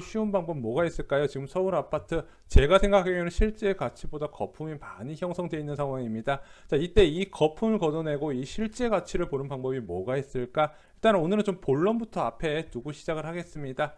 쉬운 방법 뭐가 있을까요? 지금 서울 아파트 제가 생각하기에는 실제 가치보다 거품이 많이 형성되어 있는 상황입니다. 자, 이때 이 거품을 걷어내고 이 실제 가치를 보는 방법이 뭐가 있을까? 일단 오늘은 좀 본론부터 앞에 두고 시작을 하겠습니다.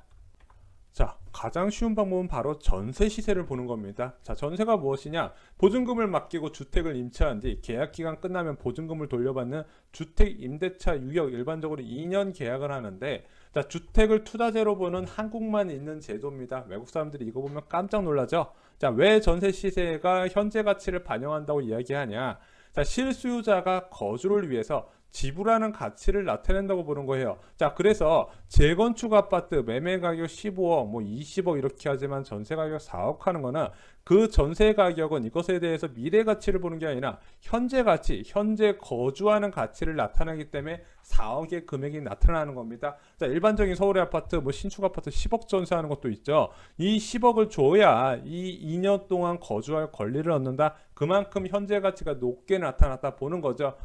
자, 가장 쉬운 방법은 바로 전세 시세를 보는 겁니다. 자, 전세가 무엇이냐? 보증금을 맡기고 주택을 임차한 뒤 계약 기간 끝나면 보증금을 돌려받는 주택 임대차 유역, 일반적으로 2년 계약을 하는데, 자, 주택을 투자재로 보는 한국만 있는 제도입니다. 외국 사람들이 이거 보면 깜짝 놀라죠? 자, 왜 전세 시세가 현재 가치를 반영한다고 이야기하냐? 자, 실수요자가 거주를 위해서 지불하는 가치를 나타낸다고 보는 거예요. 자, 그래서 재건축 아파트 매매 가격 15억, 뭐 20억 이렇게 하지만 전세 가격 4억 하는 거는 그 전세 가격은 이것에 대해서 미래 가치를 보는 게 아니라 현재 가치, 현재 거주하는 가치를 나타내기 때문에 4억의 금액이 나타나는 겁니다. 자, 일반적인 서울의 아파트, 뭐 신축 아파트 10억 전세하는 것도 있죠. 이 10억을 줘야 이 2년 동안 거주할 권리를 얻는다. 그만큼 현재 가치가 높게 나타났다 보는 거죠.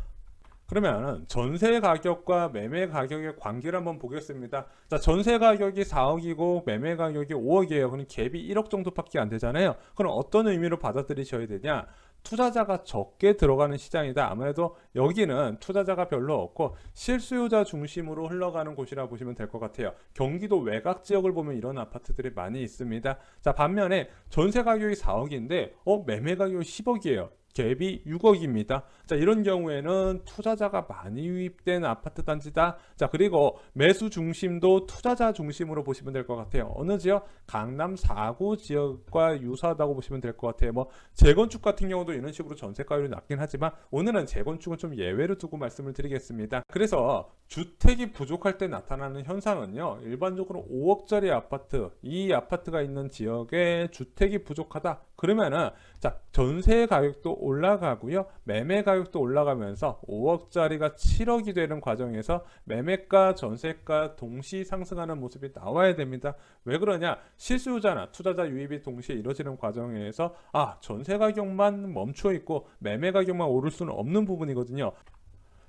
그러면 전세 가격과 매매 가격의 관계를 한번 보겠습니다. 자, 전세 가격이 4억이고 매매 가격이 5억이에요. 그럼 갭이 1억 정도밖에 안 되잖아요. 그럼 어떤 의미로 받아들이셔야 되냐? 투자자가 적게 들어가는 시장이다. 아무래도 여기는 투자자가 별로 없고 실수요자 중심으로 흘러가는 곳이라 보시면 될 것 같아요. 경기도 외곽 지역을 보면 이런 아파트들이 많이 있습니다. 자, 반면에 전세 가격이 4억인데 매매 가격이 10억이에요. 갭이 6억입니다. 자, 이런 경우에는 투자자가 많이 유입된 아파트 단지다. 자, 그리고 매수 중심도 투자자 중심으로 보시면 될 것 같아요. 어느 지역? 강남 4구 지역과 유사하다고 보시면 될 것 같아요. 뭐 재건축 같은 경우도 이런 식으로 전세가율이 낮긴 하지만 오늘은 재건축은 좀 예외로 두고 말씀을 드리겠습니다. 그래서 주택이 부족할 때 나타나는 현상은요, 일반적으로 5억짜리 아파트, 이 아파트가 있는 지역에 주택이 부족하다. 그러면은 자, 전세 가격도 올라가고요, 매매 가격도 올라가면서 5억짜리가 7억이 되는 과정에서 매매가, 전세가 동시 상승하는 모습이 나와야 됩니다. 왜 그러냐? 실수요자나 투자자 유입이 동시에 이루어지는 과정에서 전세 가격만 멈춰 있고 매매 가격만 오를 수는 없는 부분이거든요.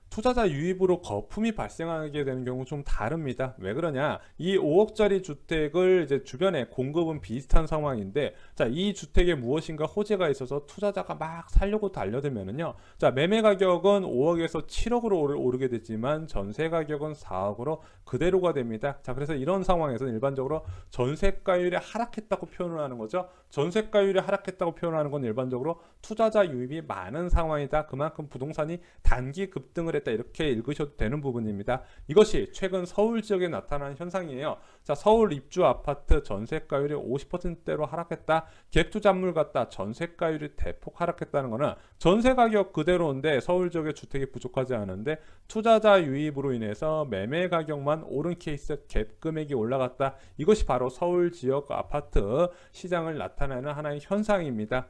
투자자 유입으로 거품이 발생하게 되는 경우 좀 다릅니다. 왜 그러냐? 이 5억짜리 주택을 이제 주변에 공급은 비슷한 상황인데, 자, 이 주택에 무엇인가 호재가 있어서 투자자가 막 살려고 달려들면은요, 자, 매매 가격은 5억에서 7억으로 오르게 되지만 전세 가격은 4억으로 그대로가 됩니다. 자, 그래서 이런 상황에서는 일반적으로 전세가율이 하락했다고 표현을 하는 거죠. 전세가율이 하락했다고 표현하는 건 일반적으로 투자자 유입이 많은 상황이다. 그만큼 부동산이 단기 급등을 했다. 이렇게 읽으셔도 되는 부분입니다. 이것이 최근 서울 지역에 나타난 현상이에요. 자, 서울 입주 아파트 전세가율이 50%대로 하락했다. 갭투자물 같다. 전세가율이 대폭 하락했다는 것은 전세 가격 그대로인데 서울 지역에 주택이 부족하지 않은데 투자자 유입으로 인해서 매매 가격만 오른 케이스, 갭 금액이 올라갔다. 이것이 바로 서울 지역 아파트 시장을 나타내는 하나의 현상입니다.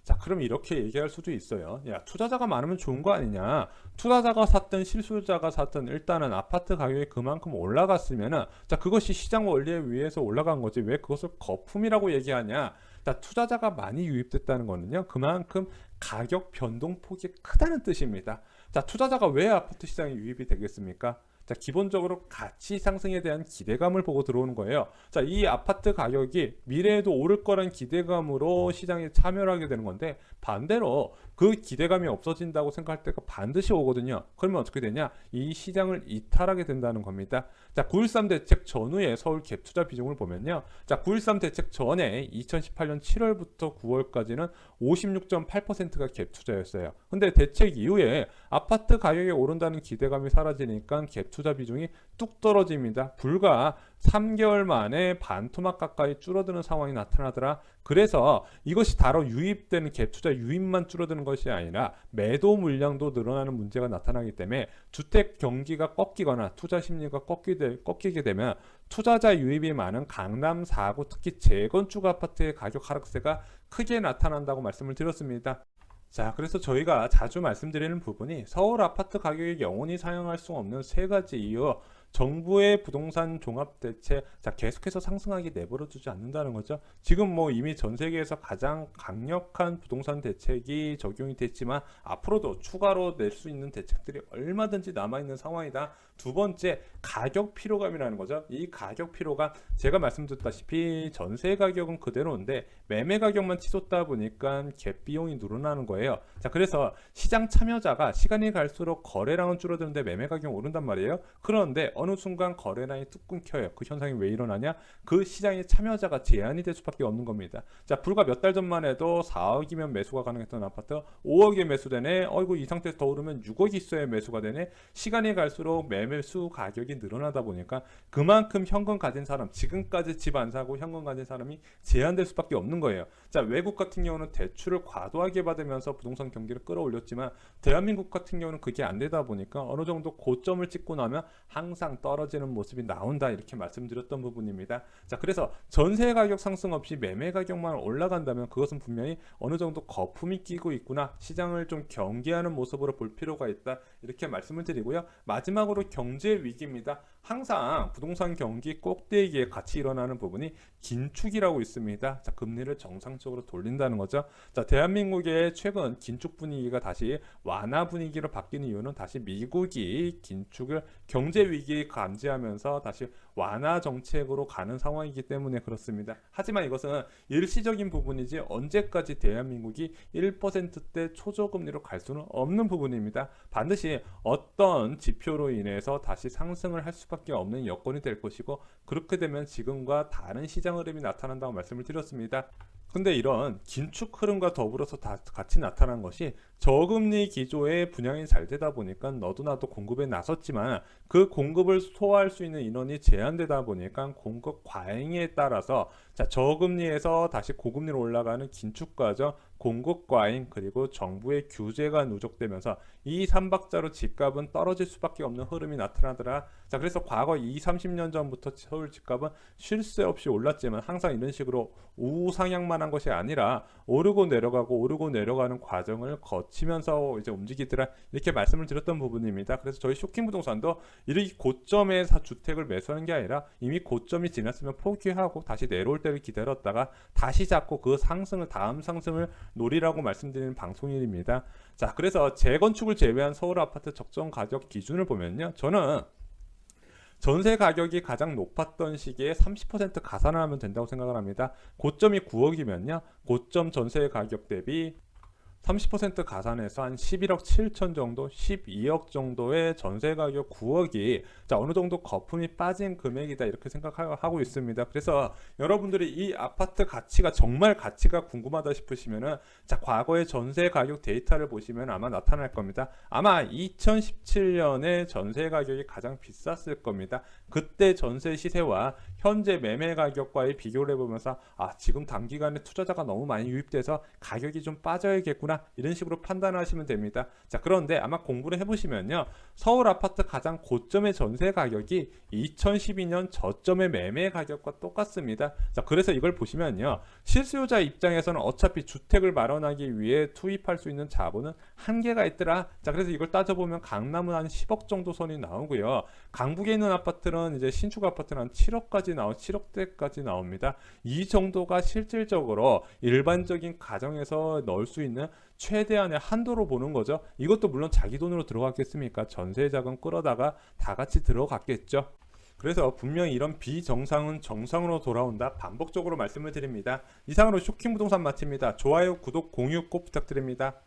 자, 그럼 이렇게 얘기할 수도 있어요. 야, 투자자가 많으면 좋은 거 아니냐? 투자자가 샀든 실수요자가 샀든 일단은 아파트 가격이 그만큼 올라갔으면은, 자, 그것이 시장 원리에 의해서 올라간 거지. 왜 그것을 거품이라고 얘기하냐? 자, 투자자가 많이 유입됐다는 거는요, 그만큼 가격 변동폭이 크다는 뜻입니다. 자, 투자자가 왜 아파트 시장에 유입이 되겠습니까? 자, 기본적으로 가치 상승에 대한 기대감을 보고 들어오는 거예요. 자, 이 아파트 가격이 미래에도 오를 거란 기대감으로 시장에 참여를 하게 되는 건데, 반대로 그 기대감이 없어진다고 생각할 때가 반드시 오거든요. 그러면 어떻게 되냐? 이 시장을 이탈하게 된다는 겁니다. 자, 9.13 대책 전후에 서울 갭 투자 비중을 보면요, 자, 9.13 대책 전에 2018년 7월부터 9월까지는 56.8%가 갭 투자였어요. 근데 대책 이후에 아파트 가격이 오른다는 기대감이 사라지니까 갭 투자 비중이 뚝 떨어집니다. 불과 3개월 만에 반토막 가까이 줄어드는 상황이 나타나더라. 그래서 이것이 바로 유입되는 갭 투자 유입만 줄어드는 것이 아니라 매도 물량도 늘어나는 문제가 나타나기 때문에 주택 경기가 꺾이거나 투자 심리가 꺾이게 되면 투자자 유입이 많은 강남 4구, 특히 재건축 아파트의 가격 하락세가 크게 나타난다고 말씀을 드렸습니다. 자, 그래서 저희가 자주 말씀드리는 부분이 서울 아파트 가격이 영원히 상향할 수 없는 세 가지 이유. 정부의 부동산 종합 대책 자 계속해서 상승하게 내버려 두지 않는다는 거죠. 지금 뭐 이미 전 세계에서 가장 강력한 부동산 대책이 적용이 됐지만 앞으로도 추가로 낼 수 있는 대책들이 얼마든지 남아 있는 상황이다. 두 번째, 가격 피로감이라는 거죠. 이 가격 피로감 제가 말씀드렸다시피 전세 가격은 그대로인데 매매 가격만 치솟다 보니까 갭 비용이 늘어나는 거예요. 자, 그래서 시장 참여자가 시간이 갈수록 거래량은 줄어드는데 매매 가격이 오른단 말이에요. 그런데 어느 순간 거래량이 뚝 끊겨요. 그 현상이 왜 일어나냐? 그 시장의 참여자가 제한이 될 수밖에 없는 겁니다. 자, 불과 몇 달 전만 해도 4억이면 매수가 가능했던 아파트 5억에 매수되네. 어이구, 이 상태에서 더 오르면 6억이 있어야 매수가 되네. 시간이 갈수록 매매수 가격이 늘어나다 보니까 그만큼 현금 가진 사람, 지금까지 집 안 사고 현금 가진 사람이 제한될 수밖에 없는 거예요. 자, 외국 같은 경우는 대출을 과도하게 받으면서 부동산 경기를 끌어올렸지만 대한민국 같은 경우는 그게 안 되다 보니까 어느 정도 고점을 찍고 나면 항상 떨어지는 모습이 나온다, 이렇게 말씀드렸던 부분입니다. 자, 그래서 전세 가격 상승 없이 매매 가격만 올라간다면 그것은 분명히 어느 정도 거품이 끼고 있구나, 시장을 좀 경계하는 모습으로 볼 필요가 있다, 이렇게 말씀을 드리고요. 마지막으로 경제 위기입니다. 항상 부동산 경기 꼭대기에 같이 일어나는 부분이 긴축이라고 있습니다. 자, 금리를 정상적으로 돌린다는 거죠. 자, 대한민국의 최근 긴축 분위기가 다시 완화 분위기로 바뀌는 이유는 다시 미국이 긴축을 경제 위기 감지하면서 다시 완화 정책으로 가는 상황이기 때문에 그렇습니다. 하지만 이것은 일시적인 부분이지 언제까지 대한민국이 1%대 초저금리로 갈 수는 없는 부분입니다. 반드시 어떤 지표로 인해서 다시 상승을 할 수밖에 없는 여건이 될 것이고, 그렇게 되면 지금과 다른 시장 흐름이 나타난다고 말씀을 드렸습니다. 근데 이런 긴축 흐름과 더불어서 같이 나타난 것이 저금리 기조의 분양이 잘 되다 보니까 너도 나도 공급에 나섰지만 그 공급을 소화할 수 있는 인원이 제한되다 보니까 공급 과잉에 따라서 자, 저금리에서 다시 고금리로 올라가는 긴축 과정, 공급 과잉, 그리고 정부의 규제가 누적되면서 이 삼박자로 집값은 떨어질 수밖에 없는 흐름이 나타나더라. 자, 그래서 과거 30년 전부터 서울 집값은 쉴 새 없이 올랐지만 항상 이런 식으로 우상향만 한 것이 아니라 오르고 내려가고 오르고 내려가는 과정을 거치면서 이제 움직이더라, 이렇게 말씀을 드렸던 부분입니다. 그래서 저희 쇼킹 부동산도 이렇게 고점에서 주택을 매수하는 게 아니라 이미 고점이 지났으면 포기하고 다시 내려올 때를 기다렸다가 다시 잡고 그 상승을, 다음 상승을 노리라고 말씀드리는 방송일입니다. 자, 그래서 재건축을 제외한 서울 아파트 적정 가격 기준을 보면요, 저는 전세 가격이 가장 높았던 시기에 30% 가산을 하면 된다고 생각을 합니다. 고점이 9억이면요, 고점 전세 가격 대비 30% 가산해서 한 11억 7천 정도, 12억 정도의 전세 가격 9억이 자, 어느 정도 거품이 빠진 금액이다, 이렇게 생각하고 있습니다. 그래서 여러분들이 이 아파트 가치가 정말 가치가 궁금하다 싶으시면은 자, 과거의 전세 가격 데이터를 보시면 아마 나타날 겁니다. 아마 2017년에 전세 가격이 가장 비쌌을 겁니다. 그때 전세 시세와 현재 매매 가격과의 비교를 해보면서 아, 지금 단기간에 투자자가 너무 많이 유입돼서 가격이 좀 빠져야겠구나, 이런 식으로 판단하시면 됩니다. 자, 그런데 아마 공부를 해보시면요, 서울 아파트 가장 고점의 전세 가격이 2012년 저점의 매매 가격과 똑같습니다. 자, 그래서 이걸 보시면요, 실수요자 입장에서는 어차피 주택을 마련하기 위해 투입할 수 있는 자본은 한계가 있더라. 자, 그래서 이걸 따져보면 강남은 한 10억 정도 선이 나오고요, 강북에 있는 아파트는 이제 신축 아파트는 한 7억대까지 나옵니다. 이 정도가 실질적으로 일반적인 가정에서 넣을 수 있는 최대한의 한도로 보는 거죠. 이것도 물론 자기 돈으로 들어갔겠습니까? 전세 자금 끌어다가 다 같이 들어갔겠죠. 그래서 분명히 이런 비정상은 정상으로 돌아온다, 반복적으로 말씀을 드립니다. 이상으로 쇼킹 부동산 마칩니다. 좋아요, 구독, 공유 꼭 부탁드립니다.